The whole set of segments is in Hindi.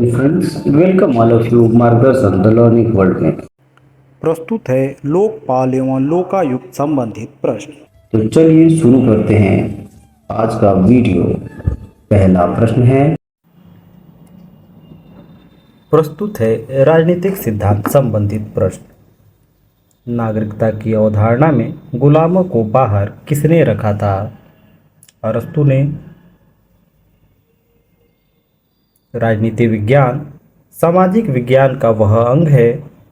Friends, welcome all of you मार्गदर्शन द लर्निंग वर्ल्ड में। प्रस्तुत है लोकपाल एवं लोकायुक्त संबंधित प्रश्न। तो चलिए शुरू करते हैं आज का वीडियो। पहला प्रश्न है, प्रस्तुत है राजनीतिक सिद्धांत संबंधित प्रश्न। नागरिकता की अवधारणा में गुलामों को बाहर किसने रखा था? अरस्तु ने। राजनीति विज्ञान सामाजिक विज्ञान का वह अंग है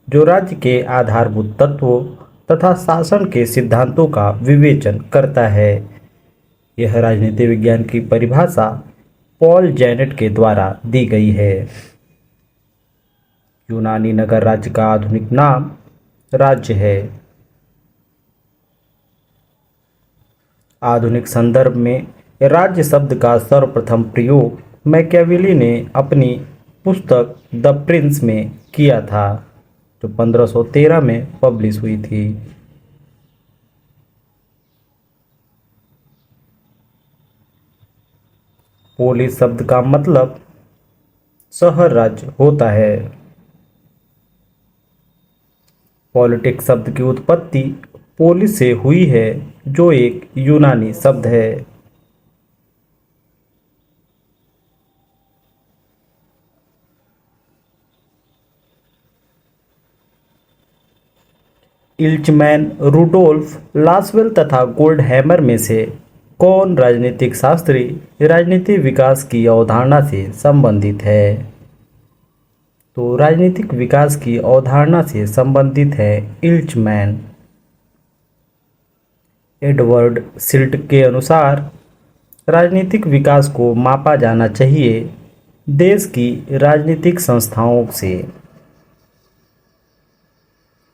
जो राज्य के आधारभूत तत्वों तथा शासन के सिद्धांतों का विवेचन करता है। यह राजनीति विज्ञान की परिभाषा पॉल जेनेट के द्वारा दी गई है। यूनानी नगर राज्य का आधुनिक नाम राज्य है। आधुनिक संदर्भ में राज्य शब्द का सर्वप्रथम प्रयोग मैकियावेली ने अपनी पुस्तक द प्रिंस में किया था, जो 1513 में पब्लिश हुई थी। पोलिस शब्द का मतलब शहर राज्य होता है। पॉलिटिक्स शब्द की उत्पत्ति पोलिस से हुई है, जो एक यूनानी शब्द है। इल्चमैन, रूडोल्फ लासवेल तथा गोल्डहैमर में से कौन राजनीतिक शास्त्री राजनीतिक विकास की अवधारणा से संबंधित है? तो राजनीतिक विकास की अवधारणा से संबंधित है इल्चमैन। एडवर्ड सिल्ट के अनुसार राजनीतिक विकास को मापा जाना चाहिए देश की राजनीतिक संस्थाओं से।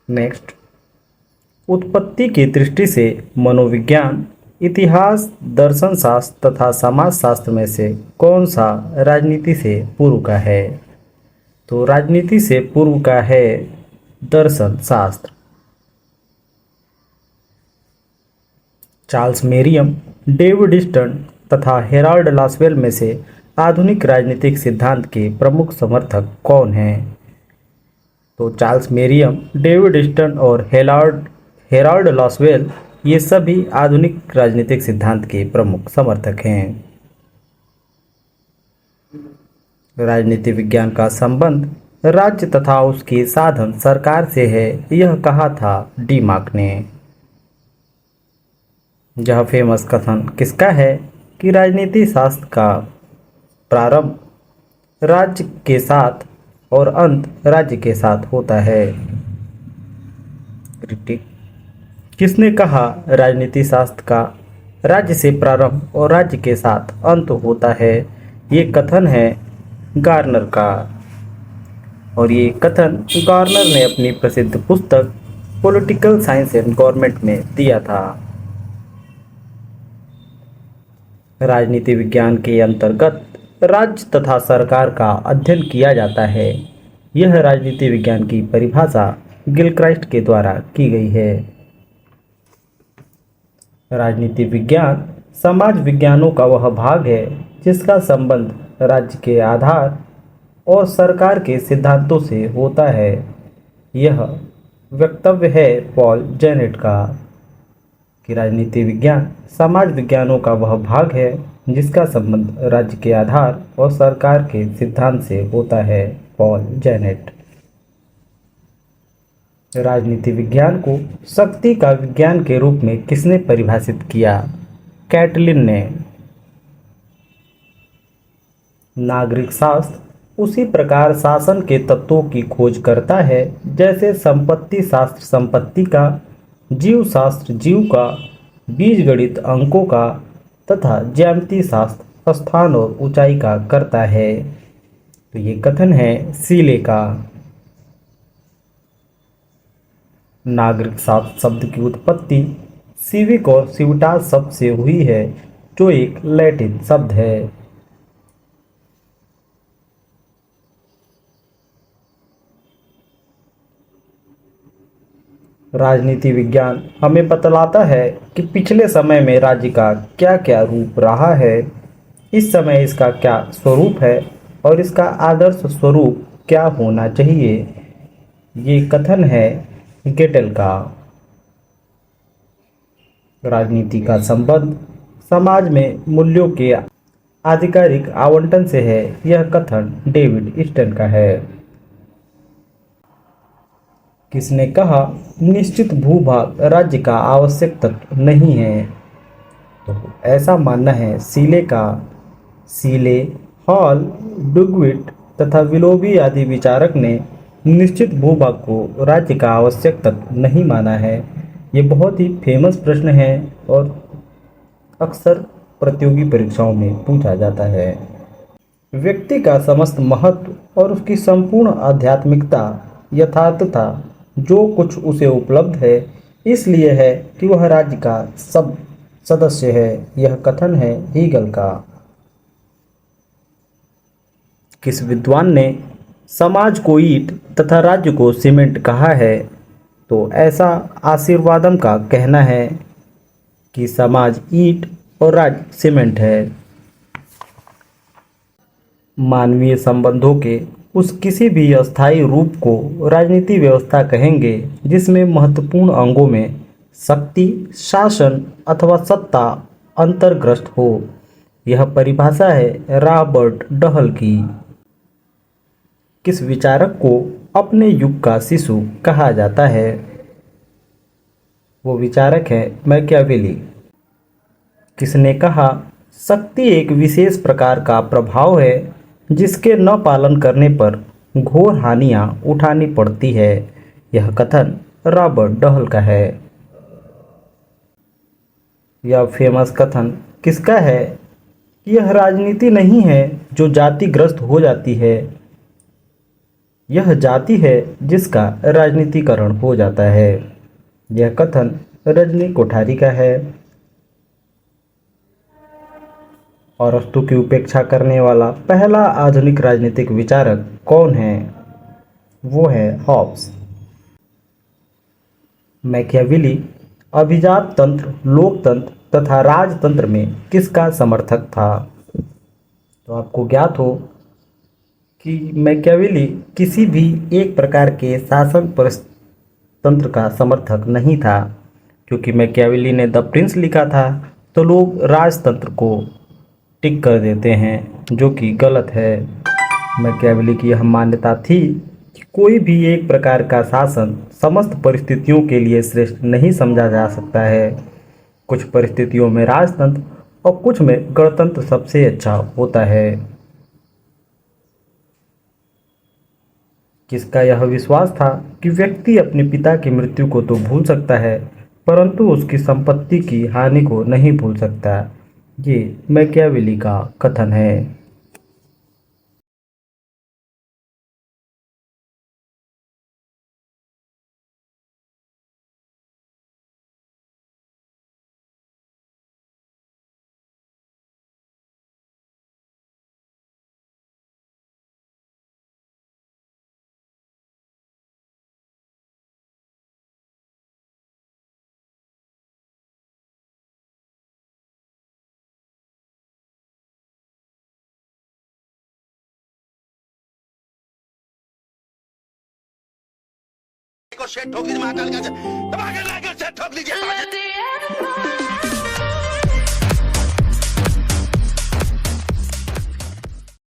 नेक्स्ट, उत्पत्ति की दृष्टि से मनोविज्ञान, इतिहास, दर्शन शास्त्र तथा समाजशास्त्र में से कौन सा राजनीति से पूर्व का है? तो राजनीति से पूर्व का है दर्शन शास्त्र। चार्ल्स मेरियम, डेविड ईस्टन तथा हेराल्ड लासवेल में से आधुनिक राजनीतिक सिद्धांत के प्रमुख समर्थक कौन हैं? तो चार्ल्स मेरियम, डेविड ईस्टन और हेराल्ड लासवेल ये सभी आधुनिक राजनीतिक सिद्धांत के प्रमुख समर्थक हैं। राजनीति विज्ञान का संबंध राज्य तथा उसके साधन सरकार से है, यह कहा था डीमार्क ने। यह फेमस कथन किसका है कि राजनीति शास्त्र का प्रारंभ राज्य के साथ और अंत राज्य के साथ होता है? क्रिटिक, किसने कहा राजनीति शास्त्र का राज्य से प्रारंभ और राज्य के साथ अंत होता है? ये कथन है गार्नर का, और ये कथन गार्नर ने अपनी प्रसिद्ध पुस्तक पॉलिटिकल साइंस एंड गवर्नमेंट में दिया था। राजनीति विज्ञान के अंतर्गत राज्य तथा सरकार का अध्ययन किया जाता है। यह राजनीति विज्ञान की परिभाषा गिलक्राइस्ट के द्वारा की गई है। राजनीति विज्ञान समाज विज्ञानों का वह भाग है जिसका संबंध राज्य के आधार और सरकार के सिद्धांतों से होता है। यह वक्तव्य है पॉल जेनेट का कि राजनीति विज्ञान समाज विज्ञानों का वह भाग है जिसका संबंध राज्य के आधार और सरकार के सिद्धांत से होता है। Paul Janet. राजनीति विज्ञान को शक्ति का विज्ञान के रूप में किसने परिभाषित किया? कैटलिन ने। नागरिक शास्त्र उसी प्रकार शासन के तत्वों की खोज करता है जैसे संपत्ति शास्त्र संपत्ति का, जीव शास्त्र जीव का, बीजगणित अंकों का तथा ज्यामिति शास्त्र स्थान और ऊंचाई का करता है। तो ये कथन है सीले का। नागरिक शास्त्र शब्द की उत्पत्ति सिविक और सिविटास शब्द से हुई है, जो एक लैटिन शब्द है। राजनीति विज्ञान हमें बतलाता है कि पिछले समय में राज्य का क्या क्या रूप रहा है, इस समय इसका क्या स्वरूप है और इसका आदर्श स्वरूप क्या होना चाहिए, ये कथन है गेटेल का। राजनीति का संबंध समाज में मूल्यों के आधिकारिक आवंटन से है, यह कथन डेविड स्टर्न का है। किसने कहा निश्चित भूभाग राज्य का आवश्यक तत्व नहीं है? तो ऐसा मानना है सीले का। सीले, हॉल, डुगविट तथा विलोबी आदि विचारक ने निश्चित भूभाग को राज्य का आवश्यक तत्व नहीं माना है। ये बहुत ही फेमस प्रश्न है और अक्सर प्रतियोगी परीक्षाओं में पूछा जाता है। व्यक्ति का समस्त महत्व और उसकी संपूर्ण आध्यात्मिकता, यथार्थता, जो कुछ उसे उपलब्ध है इसलिए है कि वह राज्य का सब सदस्य है, यह कथन है हीगल का। किस विद्वान ने समाज को ईंट तथा राज्य को सीमेंट कहा है? तो ऐसा आशीर्वादम का कहना है कि समाज ईंट और राज्य सीमेंट है। मानवीय संबंधों के उस किसी भी अस्थायी रूप को राजनीति व्यवस्था कहेंगे जिसमें महत्वपूर्ण अंगों में शक्ति, शासन अथवा सत्ता अंतर्ग्रस्त हो। यह परिभाषा है रॉबर्ट डहल की। किस विचारक को अपने युग का शिशु कहा जाता है? वो विचारक है मैकियावेली। किसने कहा शक्ति एक विशेष प्रकार का प्रभाव है जिसके न पालन करने पर घोर हानियां उठानी पड़ती है, यह कथन रॉबर्ट डहल का है। यह फेमस कथन किसका है? यह राजनीति नहीं है जो जातिग्रस्त हो जाती है, यह जाति है जिसका राजनीतिकरण हो जाता है, यह कथन रजनी कोठारी का है। और अरस्तु की उपेक्षा करने वाला पहला आधुनिक राजनीतिक विचारक कौन है? वो है हॉब्स। मैकियावेली अभिजात तंत्र, लोकतंत्र तथा राजतंत्र में किसका समर्थक था? तो आपको ज्ञात हो कि मैकियावेली किसी भी एक प्रकार के शासन तंत्र का समर्थक नहीं था, क्योंकि मैकियावेली ने द प्रिंस लिखा था तो लोग राजतंत्र को टिक कर देते हैं, जो कि गलत है। मैकियावेली की यह मान्यता थी कि कोई भी एक प्रकार का शासन समस्त परिस्थितियों के लिए श्रेष्ठ नहीं समझा जा सकता है। कुछ परिस्थितियों में राजतंत्र और कुछ में गणतंत्र सबसे अच्छा होता है। किसका यह विश्वास था कि व्यक्ति अपने पिता की मृत्यु को तो भूल सकता है परंतु उसकी संपत्ति की हानि को नहीं भूल सकता? ये मैकियावेली का कथन है। को शेट ठोक दीजिए महाकाल का दबा के लाकर शेट ठोक दीजिए।